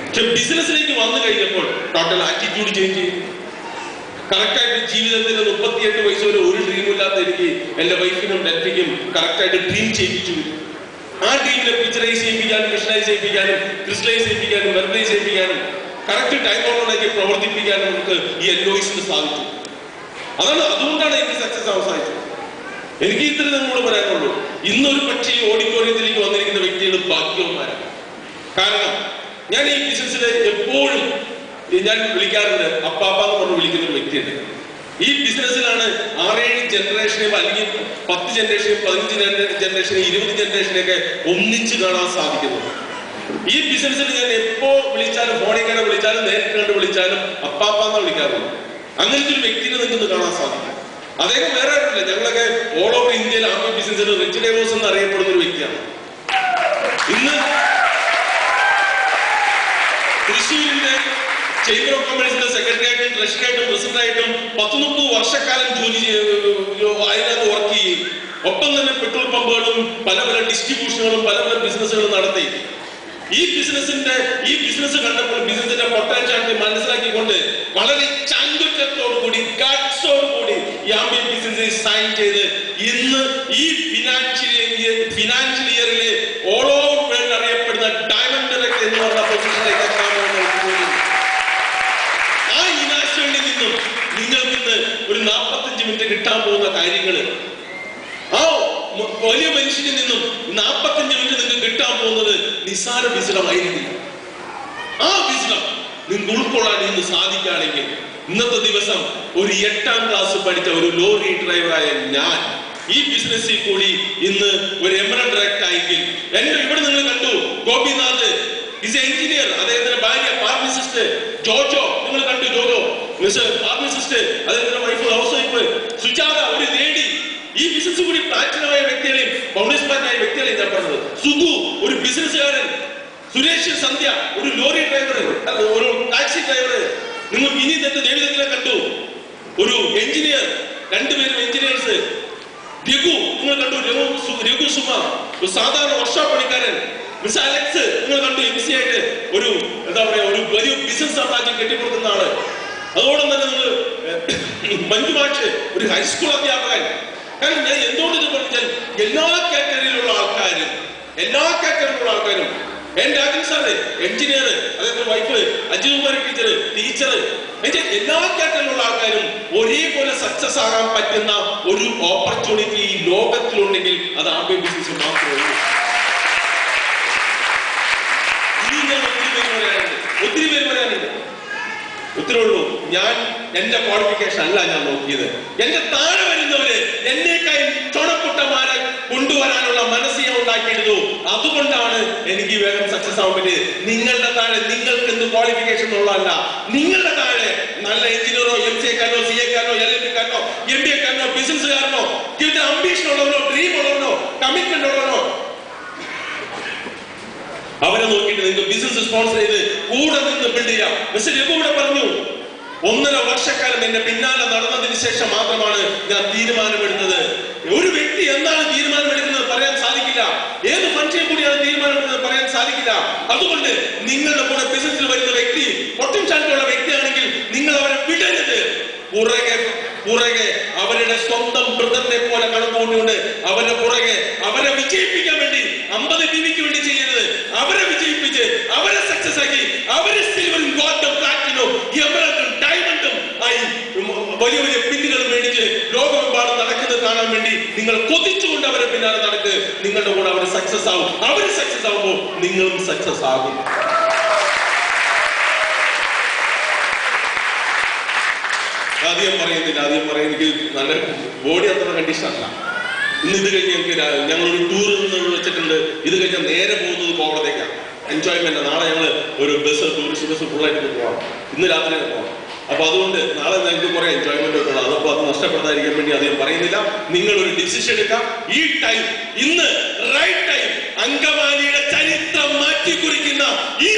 പക്ഷെ ബിസിനസ്സിലേക്ക് വന്നു കഴിഞ്ഞപ്പോൾ ടോട്ടൽ ആറ്റിറ്റ്യൂഡ് ചേഞ്ച് ചെയ്തു. കറക്റ്റായിട്ട് ജീവിതത്തിന് 38 വയസ്സ് വരെ ഒരു ഡ്രീമും ഇല്ലാത്ത എനിക്ക് എന്റെ വൈഫിനും ഡെറ്റിക്കും കറക്റ്റായിട്ട് ഡ്രീം ചെയ്യിപ്പിച്ചു വരും. ആ ഡ്രീമിനെ പിക്ചറൈസ് ചെയ്യിപ്പിക്കാനും വിഷ്വലൈസ് ചെയ്യിപ്പിക്കാനും ക്രിസ്റ്റലൈസ് ചെയ്യിപ്പിക്കാനും വെർബലൈസ് ചെയ്യിപ്പിക്കാനും കറക്റ്റ് ടൈം ഓണറാക്കി പ്രവർത്തിപ്പിക്കാനും നമുക്ക് ഈ LOIസിന് സാധിച്ചു. അതുകൊണ്ടാണ് എനിക്ക് സക്സസ് ആവാൻ സാധിച്ചത്. എനിക്ക് ഇത്ര നിങ്ങളോട് പറയാനുള്ളൂ, ഇന്നൊരു പക്ഷേ ഈ ഓഡിറ്റോറിയത്തിലേക്ക് വന്നിരിക്കുന്ന വ്യക്തികൾ ഭാഗ്യവന്മാരാണ്. കാരണം ഞാൻ ഈ ബിസിനസ്സിൽ എപ്പോഴും ഞാൻ വിളിക്കാറുണ്ട്, അപ്പാപ്പ എന്ന് പറഞ്ഞ് വിളിക്കുന്ന ഒരു വ്യക്തിയുണ്ട്. ഈ ബിസിനസ്സിലാണ് 6-7 ജനറേഷനെയും അല്ലെങ്കിൽ 10 ജനറേഷനെയും 15 ജനറേഷനെയും 20 ജനറേഷനെയൊക്കെ ഒന്നിച്ച് കാണാൻ സാധിക്കുന്നത്. ഈ ബിസിനസ്സിൽ ഞാൻ എപ്പോ വിളിച്ചാലും, ഫോണിൽ കണ്ട് വിളിച്ചാലും നേരിട്ട് കണ്ട് വിളിച്ചാലും അപ്പാപ്പ എന്നാ വിളിക്കാറുള്ളൂ. അങ്ങനത്തെ ഒരു വ്യക്തിനെ നിങ്ങൾക്ക് കാണാൻ സാധിക്കും. അദ്ദേഹം വേറെ ആരുമില്ല, ഞങ്ങളൊക്കെ ഓൾ ഓവർ ഇന്ത്യയിൽ ആംബിയ ബിസിനസ്സിൽ റിച്ച് ഡേവോസ് എന്ന് അറിയപ്പെടുന്ന ഒരു വ്യക്തിയാണ്. ഇന്ന് തൃശ്ശൂരിന്റെ ചേംബർ ഓഫ് കൊമേഴ്സിന്റെ സെക്രട്ടറിയായിട്ടും ട്രഷറിയായിട്ടും പ്രസിഡന്റായിട്ടും 10-30 വർഷക്കാലം അതിനകത്ത് വർക്ക് ചെയ്യും. ഒപ്പം തന്നെ പെട്രോൾ പമ്പുകളും പല ഡിസ്ട്രിബ്യൂഷനുകളും പല ബിസിനസ്സുകളും നടത്തി. ഈ ബിസിനസ് കണ്ടപ്പോൾ ബിസിനസിന്റെ പൊട്ടൻഷ്യാലിറ്റി മനസ്സിലാക്കിക്കൊണ്ട് വളരെ ചാങ്കുറ്റത്തോടുകൂടി ഗട്ട്സോടുകൂടി ഈ ആംബിയ ബിസിനസ് സൈൻ ചെയ്ത് ഇന്ന് ഈ ഫിനാൻഷ്യൽ ഇയറിലെ ഓൾ ഓവർ വേൾഡ് അറിയപ്പെടുന്ന ഡയമണ്ട് ഡയറക്ടർ എന്ന് പറഞ്ഞ പൊസിഷനിലേക്ക് ആ ഇനാശകളിൽ നിന്നും നിങ്ങൾക്ക് ഇന്ന് ഒരു 45 മിനിറ്റ് കിട്ടാൻ പോകുന്ന കാര്യങ്ങൾ, ആ വലിയ മനുഷ്യനിൽ നിന്നും 45 മിനിറ്റ് നിങ്ങൾക്ക് കിട്ടാൻ പോകുന്നത് നിസ്സാര വിശദമായിരിക്കില്ല. ആ വിശദം നിങ്ങൾക്ക് ഉൾക്കൊള്ളാൻ ഇന്ന് സാധിക്കുകയാണെങ്കിൽ ഇന്നത്തെ ദിവസം ഒരു 8ാം ക്ലാസ് പഠിച്ച ഒരു ലോറി ഡ്രൈവറായ ഞാൻ ഈ ബിസിനസ്സിൽ കൂടി ഇന്ന് ഒരു എമറൽഡ് ഡയറക്ടർ ആയെങ്കിൽ ഇവിടെ നിങ്ങൾ കണ്ടു ഗോപിനാഥ് ഇസ് എഞ്ചിനീയർ, അദ്ദേഹത്തിന്റെ ഭാര്യ ഫാർമസിസ്റ്റ് ജോജോ, നിങ്ങൾ കണ്ടു ജോജോ ഫാർമസിസ്റ്റ്, അദ്ദേഹത്തിന്റെ വൈഫ് ഹൗസ് വൈഫ് സുജാത ഒരു ലേഡി. ഈ ബിസിനസ് കൂടി പ്ലാറ്റിനമായ വ്യക്തികളെയും ഫൗണ്ടേഷനായ വ്യക്തികളെയും ഞാൻ പറഞ്ഞത്. സുഗു ഒരു ബിസിനസ്സുകാരൻ, സുരേഷ് സന്ധ്യ ഒരു ലോറി ഡ്രൈവർ, ഒരു ടാക്സി ഡ്രൈവർ, നിങ്ങൾ വിനീതന്റെ ദേവിദത്തിനെ കണ്ടു ഒരു എഞ്ചിനീയർ, 2 പേരും എഞ്ചിനീയേഴ്സ്. രഘു നിങ്ങൾ കണ്ടു രഘു സുമ ഒരു സാധാരണ വർക്ക്ഷോപ്പ് പണിക്കാരൻ. മിസ് അലക്സ് നിങ്ങൾ കണ്ടു MC ആയിട്ട് ഒരു എന്താ പറയാ ഒരു വലിയ ബിസിനസ് സാമ്രാജ്യം കെട്ടിപ്പടുക്കുന്ന ആള്. അതോടൊപ്പം തന്നെ നിങ്ങൾ മഞ്ജുമാഷ് ഒരു ഹൈസ്കൂൾ അധ്യാപകൻ. കാരണം ഞാൻ എന്തുകൊണ്ട് ഇത് പറഞ്ഞാൽ എല്ലാ കാറ്റഗറിയിലുള്ള ആൾക്കാരും എന്റെ രാജൻ സാറ് എഞ്ചിനീയർ, അദ്ദേഹത്തിന്റെ വൈഫ് അജികുമാരി ടീച്ചർ, എല്ലാ കാറ്റഗറിയിലുള്ള ആൾക്കാരും ഒരേപോലെ സക്സസ് ആകാൻ പറ്റുന്ന ഒരു ഓപ്പർച്യൂണിറ്റി ഈ ലോകത്തിലുണ്ടെങ്കിൽ അത് ആംബിയ ബിസിനസ് മാത്രമേ ഉള്ളൂ. ഇനി ഞാൻ ഒത്തിരി പേര് പറയാനുണ്ട്. ഉത്തരവുള്ളൂ, ഞാൻ എന്റെ ക്വാളിഫിക്കേഷൻ അല്ല ഞാൻ നോക്കിയത്. എന്റെ താഴെ വരുന്നവര് എന്നേക്കായി ചുണക്കുട്ടമാരെ കൊണ്ടുവരാനുള്ള മനസ്സ് ഞാൻ ഉണ്ടാക്കിയിരുന്നു. അതുകൊണ്ടാണ് എനിക്ക് വേഗം സക്സസ് ആവാൻ പറ്റിയത്. നിങ്ങളുടെ താഴെ നിങ്ങൾക്ക് എന്ത് ക്വാളിഫിക്കേഷൻ ഉള്ളതല്ല, നിങ്ങളുടെ താഴെ നല്ല എഞ്ചിനീയറോ MCA കാരനോ CA കാരനോ LLB കാരനോ MBA കാരനോ ബിസിനസ്സുകാരനോ ജീവിതത്തിൽ അംബീഷൻ ഉള്ളവനോ ഡ്രീം ഉള്ളവനോ കമ്മിറ്റ്മെന്റ് ഉള്ളവനോ അവരെ നോക്കിയിട്ട് നിങ്ങൾക്ക് ബിസിനസ് സ്പോൺസർ ചെയ്ത് കൂടെ നിന്ന് ബിൽഡ് ചെയ്യാം. മിസ്റ്റർ രഘു ഇവിടെ പറഞ്ഞു 1.5 വർഷക്കാലം എന്റെ പിന്നാലെ നടന്നതിന് ശേഷം മാത്രമാണ് ഞാൻ തീരുമാനമെടുത്തത്. ഒരു വ്യക്തി എന്താണ് തീരുമാനമെടുക്കുന്നത് പറയാൻ സാധിക്കില്ല, ഏത് ഫംഗ്ഷനിൽ കൂടിയാണ് തീരുമാനമെടുക്കുന്നത് പറയാൻ സാധിക്കില്ല. അതുകൊണ്ട് നിങ്ങളുടെ കൂടെ ബിസിനസ്സിൽ വരുന്ന വ്യക്തി പൊട്ടൻഷ്യാലിറ്റി ഉള്ള വ്യക്തിയാണെങ്കിൽ നിങ്ങൾ അവരെ വിടരുത്. പുറകെ അവരുടെ സ്വന്തം ബ്രദറിനെ പോലെ കണക്കുകൂട്ടിയുണ്ട് അവരുടെ പുറകെ അവരെ വിജയിപ്പിക്കാൻ വേണ്ടി 50 BBക്ക് വേണ്ടി ചെയ്യരുത്. അവരെ വിജയിപ്പിച്ച് അവരെ സക്സസ് ആക്കി അവരെ സിൽവറും ഗോൾഡും പ്ലാറ്റിനും എമറൽഡും ഡയമണ്ടും ആയി വലിയ വലിയ പിന്നുകൾ മേടിച്ച് ലോകമെമ്പാടും നടക്കുന്നത് കാണാൻ വേണ്ടി നിങ്ങൾ കൊതിച്ചുകൊണ്ട് അവരെ പിന്നാലെ നടക്ക്. നിങ്ങളുടെ കൂടെ അവർ സക്സസ് ആവും. അവർ സക്സസ് ആവുമ്പോൾ നിങ്ങളും സക്സസ് ആകും. ആദ്യം പറയുന്നില്ല, എനിക്ക് നല്ല ബോഡി അത്ര കണ്ടീഷൻ അല്ല. ഇന്ന് ഇത് കഴിഞ്ഞ് ഞങ്ങളൊരു ടൂർ വെച്ചിട്ടുണ്ട്. ഇത് കഴിഞ്ഞാൽ നേരെ പോകുന്നത് കോവളത്തേക്കാണ്. എൻജോയ്മെന്റ്. നാളെ ഞങ്ങൾ ഒരു ടൂറിസ്റ്റ് ബസ് ഫുള്ളായിട്ട് പോകാം. ഇന്ന് രാത്രി പോകാം. അപ്പൊ അതുകൊണ്ട് നാളെ ഞങ്ങൾക്ക് കുറെ എൻജോയ്മെന്റ് ഒക്കെ ഉള്ളത്. അതപ്പോ അത് നഷ്ടപ്പെടാതിരിക്കാൻ വേണ്ടി അധികം പറയുന്നില്ല. നിങ്ങൾ ഒരു ഡിസിഷൻ എടുക്കാം. ഈ ടൈം ഇന്ന് റൈറ്റ് ടൈം. അങ്കമാലിയുടെ ചരിത്രം മാറ്റിക്കുറിക്കുന്ന ഈ